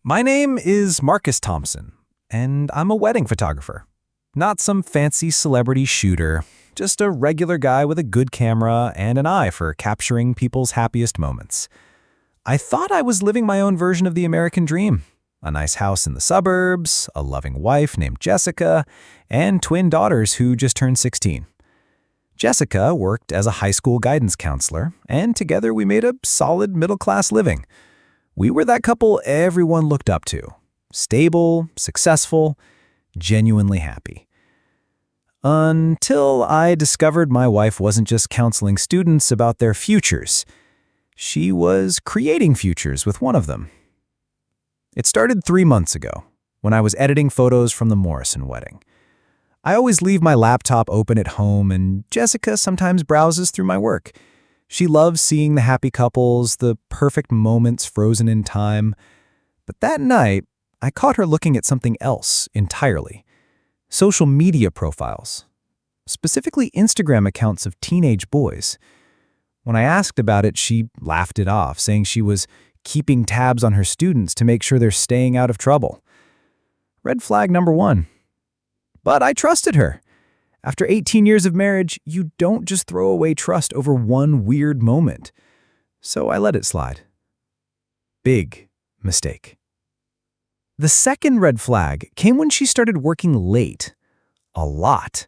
My name is Marcus Thompson, and I'm a wedding photographer. Not some fancy celebrity shooter, just a regular guy with a good camera and an eye for capturing people's happiest moments. I thought I was living my own version of the American dream. A nice house in the suburbs, a loving wife named Jessica, and twin daughters who just turned 16. Jessica worked as a high school guidance counselor, and together we made a solid middle-class living. We were that couple everyone looked up to. Stable, successful, genuinely happy. Until I discovered my wife wasn't just counseling students about their futures. She was creating futures with one of them. It started 3 months ago, when I was editing photos from the Morrison wedding. I always leave my laptop open at home, and Jessica sometimes browses through my work. She loves seeing the happy couples, the perfect moments frozen in time. But that night, I caught her looking at something else entirely. Social media profiles, specifically Instagram accounts of teenage boys. When I asked about it, she laughed it off, saying she was keeping tabs on her students to make sure they're staying out of trouble. Red flag number 1. But I trusted her. After 18 years of marriage, you don't just throw away trust over one weird moment. So I let it slide. Big mistake. The second red flag came when she started working late. A lot.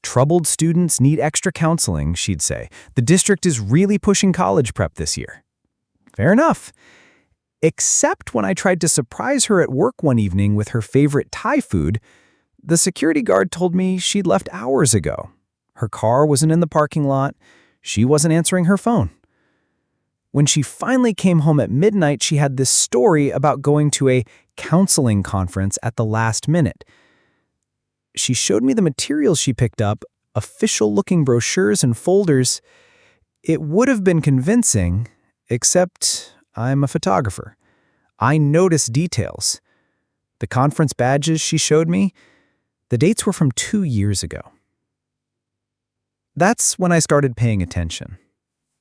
Troubled students need extra counseling, she'd say. The district is really pushing college prep this year. Fair enough. Except when I tried to surprise her at work one evening with her favorite Thai food, the security guard told me she'd left hours ago. Her car wasn't in the parking lot. She wasn't answering her phone. When she finally came home at midnight, she had this story about going to a counseling conference at the last minute. She showed me the materials she picked up, official-looking brochures and folders. It would have been convincing, except I'm a photographer. I notice details. The conference badges she showed me, the dates were from 2 years ago. That's when I started paying attention.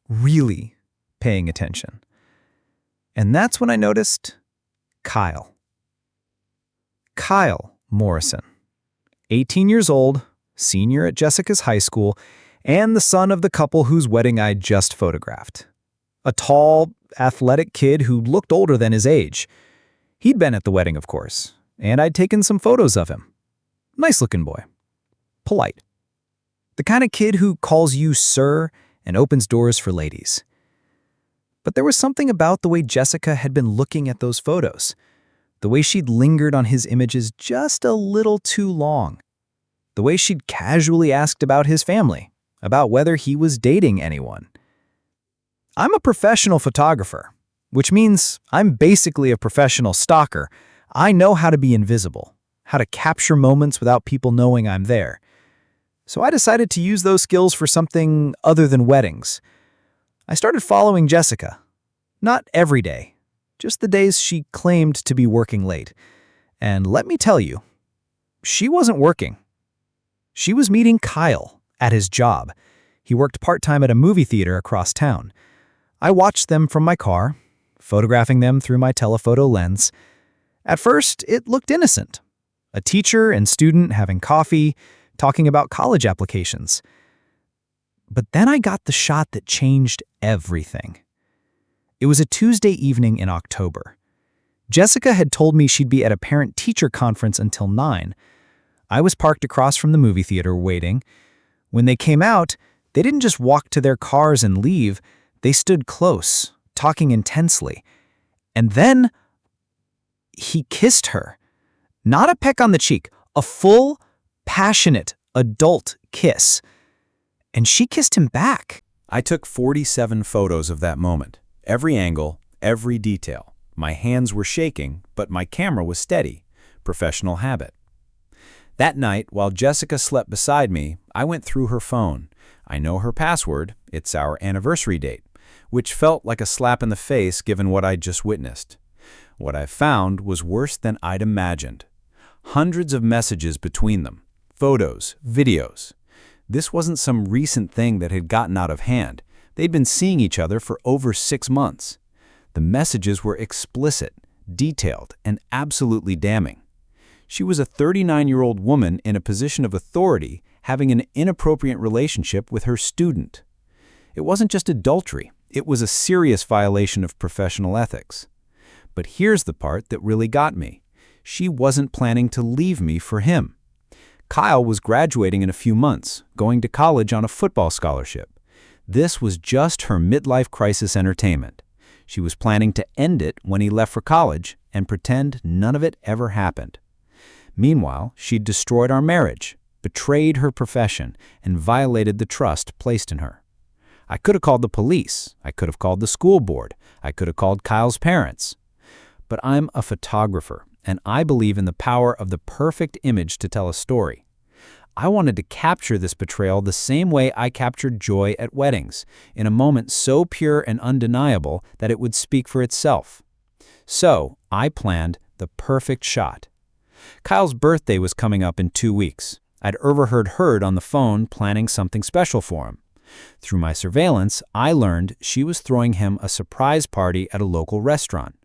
Really paying attention. And that's when I noticed Kyle. Kyle Morrison. 18 years old, senior at Jessica's high school, and the son of the couple whose wedding I just photographed. A tall, athletic kid who looked older than his age. He'd been at the wedding, of course, and I'd taken some photos of him. Nice-looking boy. Polite. The kind of kid who calls you sir and opens doors for ladies. But there was something about the way Jessica had been looking at those photos. The way she'd lingered on his images just a little too long. The way she'd casually asked about his family, about whether he was dating anyone. I'm a professional photographer, which means I'm basically a professional stalker. I know how to be invisible, how to capture moments without people knowing I'm there. So I decided to use those skills for something other than weddings. I started following Jessica. Not every day, just the days she claimed to be working late. And let me tell you, she wasn't working. She was meeting Kyle at his job. He worked part-time at a movie theater across town. I watched them from my car, photographing them through my telephoto lens. At first, it looked innocent. A teacher and student having coffee, talking about college applications. But then I got the shot that changed everything. It was a Tuesday evening in October. Jessica had told me she'd be at a parent-teacher conference until 9. I was parked across from the movie theater waiting. When they came out, they didn't just walk to their cars and leave. They stood close, talking intensely. And then he kissed her. Not a peck on the cheek, a full, passionate, adult kiss. And she kissed him back. I took 47 photos of that moment. Every angle, every detail. My hands were shaking, but my camera was steady. Professional habit. That night, while Jessica slept beside me, I went through her phone. I know her password. It's our anniversary date, which felt like a slap in the face given what I'd just witnessed. What I found was worse than I'd imagined. Hundreds of messages between them. Photos, videos. This wasn't some recent thing that had gotten out of hand. They'd been seeing each other for over 6 months. The messages were explicit, detailed, and absolutely damning. She was a 39-year-old woman in a position of authority having an inappropriate relationship with her student. It wasn't just adultery, it was a serious violation of professional ethics. But here's the part that really got me. She wasn't planning to leave me for him. Kyle was graduating in a few months, going to college on a football scholarship. This was just her midlife crisis entertainment. She was planning to end it when he left for college and pretend none of it ever happened. Meanwhile, she'd destroyed our marriage, betrayed her profession, and violated the trust placed in her. I could have called the police. I could have called the school board. I could have called Kyle's parents. But I'm a photographer, and I believe in the power of the perfect image to tell a story. I wanted to capture this betrayal the same way I captured joy at weddings, in a moment so pure and undeniable that it would speak for itself. So, I planned the perfect shot. Kyle's birthday was coming up in 2 weeks. I'd overheard on the phone planning something special for him. Through my surveillance, I learned she was throwing him a surprise party at a local restaurant,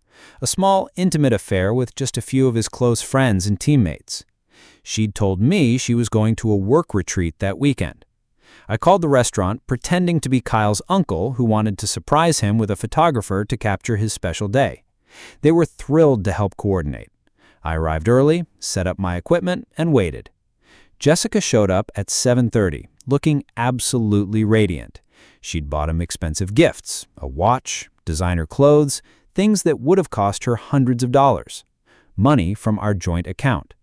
a small, intimate affair with just a few of his close friends and teammates. She'd told me she was going to a work retreat that weekend. I called the restaurant, pretending to be Kyle's uncle who wanted to surprise him with a photographer to capture his special day. They were thrilled to help coordinate. I arrived early, set up my equipment, and waited. Jessica showed up at 7:30, looking absolutely radiant. She'd bought him expensive gifts, a watch, designer clothes, things that would have cost her hundreds of dollars. Money from our joint account.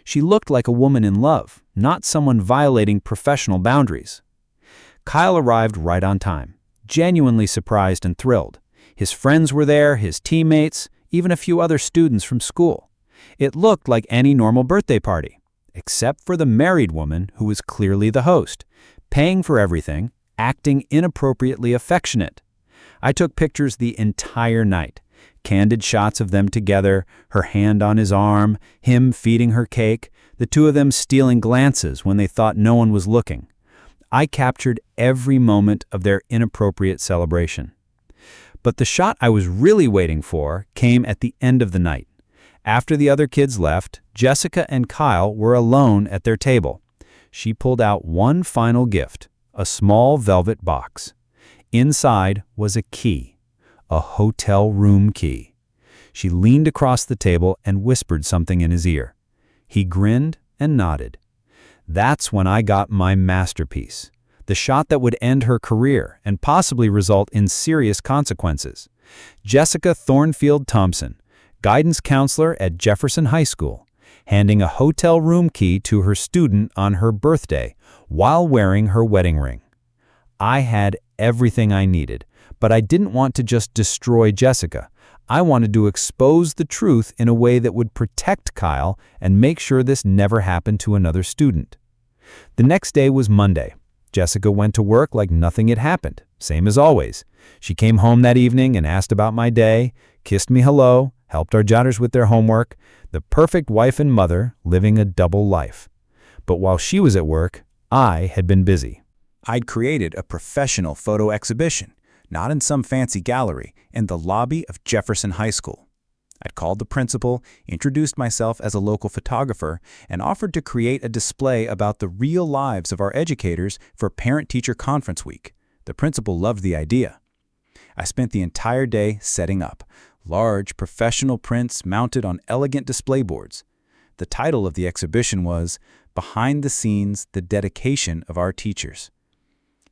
She looked like a woman in love, not someone violating professional boundaries. Kyle arrived right on time, genuinely surprised and thrilled. His friends were there, his teammates, even a few other students from school. It looked like any normal birthday party, except for the married woman who was clearly the host, paying for everything, acting inappropriately affectionate. I took pictures the entire night, candid shots of them together, her hand on his arm, him feeding her cake, the two of them stealing glances when they thought no one was looking. I captured every moment of their inappropriate celebration. But the shot I was really waiting for came at the end of the night. After the other kids left, Jessica and Kyle were alone at their table. She pulled out one final gift, a small velvet box. Inside was a key, a hotel room key. She leaned across the table and whispered something in his ear. He grinned and nodded. That's when I got my masterpiece, the shot that would end her career and possibly result in serious consequences. Jessica Thornfield Thompson, guidance counselor at Jefferson High School, handing a hotel room key to her student on her birthday while wearing her wedding ring. I had everything I needed, but I didn't want to just destroy Jessica. I wanted to expose the truth in a way that would protect Kyle and make sure this never happened to another student. The next day was Monday. Jessica went to work like nothing had happened, same as always. She came home that evening and asked about my day, kissed me hello, helped our daughters with their homework, the perfect wife and mother living a double life. But while she was at work, I had been busy. I'd created a professional photo exhibition, not in some fancy gallery, in the lobby of Jefferson High School. I'd called the principal, introduced myself as a local photographer, and offered to create a display about the real lives of our educators for Parent-Teacher Conference Week. The principal loved the idea. I spent the entire day setting up, large professional prints mounted on elegant display boards. The title of the exhibition was Behind the Scenes, the Dedication of Our Teachers.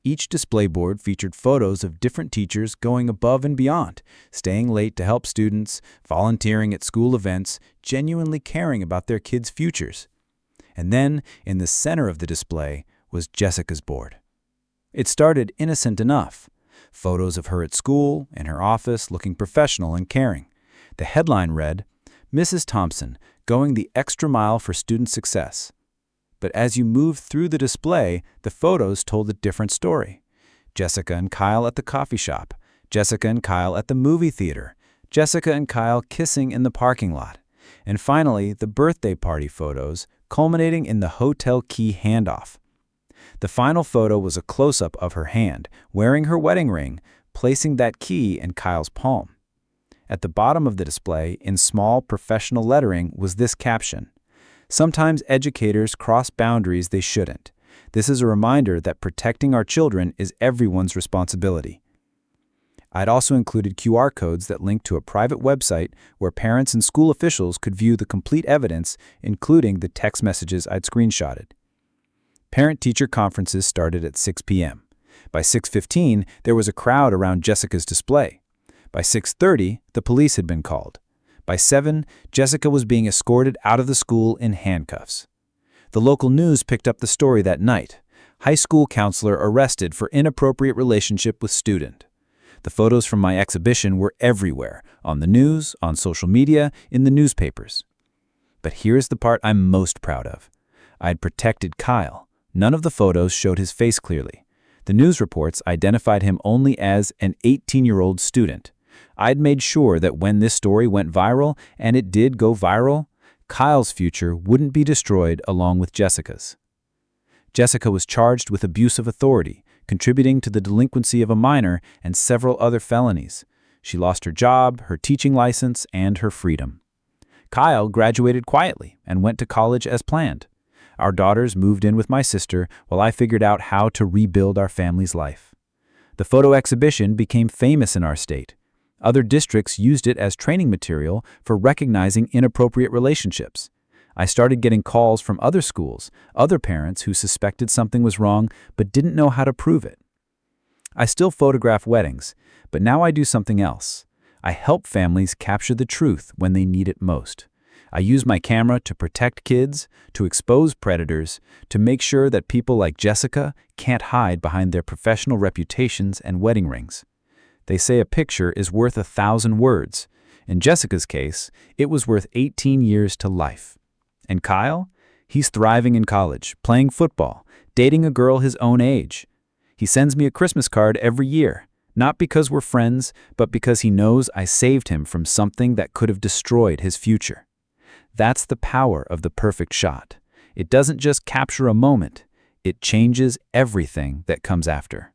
Each display board featured photos of different teachers going above and beyond, staying late to help students, volunteering at school events, genuinely caring about their kids' futures. And then, in the center of the display, was Jessica's board. It started innocent enough. Photos of her at school, in her office, looking professional and caring. The headline read, Mrs. Thompson, going the extra mile for student success. But as you moved through the display, the photos told a different story. Jessica and Kyle at the coffee shop, Jessica and Kyle at the movie theater, Jessica and Kyle kissing in the parking lot, and finally the birthday party photos, culminating in the hotel key handoff. The final photo was a close-up of her hand, wearing her wedding ring, placing that key in Kyle's palm. At the bottom of the display, in small professional lettering, was this caption: "Sometimes educators cross boundaries they shouldn't. This is a reminder that protecting our children is everyone's responsibility." I'd also included QR codes that linked to a private website where parents and school officials could view the complete evidence, including the text messages I'd screenshotted. Parent-teacher conferences started at 6 p.m. By 6:15, there was a crowd around Jessica's display. By 6:30, the police had been called. By 7, Jessica was being escorted out of the school in handcuffs. The local news picked up the story that night. High school counselor arrested for inappropriate relationship with student. The photos from my exhibition were everywhere, on the news, on social media, in the newspapers. But here's the part I'm most proud of. I'd protected Kyle. None of the photos showed his face clearly. The news reports identified him only as an 18-year-old student. I'd made sure that when this story went viral, and it did go viral, Kyle's future wouldn't be destroyed along with Jessica's. Jessica was charged with abuse of authority, contributing to the delinquency of a minor, and several other felonies. She lost her job, her teaching license, and her freedom. Kyle graduated quietly and went to college as planned. Our daughters moved in with my sister while I figured out how to rebuild our family's life. The photo exhibition became famous in our state. Other districts used it as training material for recognizing inappropriate relationships. I started getting calls from other schools, other parents who suspected something was wrong but didn't know how to prove it. I still photograph weddings, but now I do something else. I help families capture the truth when they need it most. I use my camera to protect kids, to expose predators, to make sure that people like Jessica can't hide behind their professional reputations and wedding rings. They say a picture is worth 1,000 words. In Jessica's case, it was worth 18 years to life. And Kyle? He's thriving in college, playing football, dating a girl his own age. He sends me a Christmas card every year, not because we're friends, but because he knows I saved him from something that could have destroyed his future. That's the power of the perfect shot. It doesn't just capture a moment, it changes everything that comes after.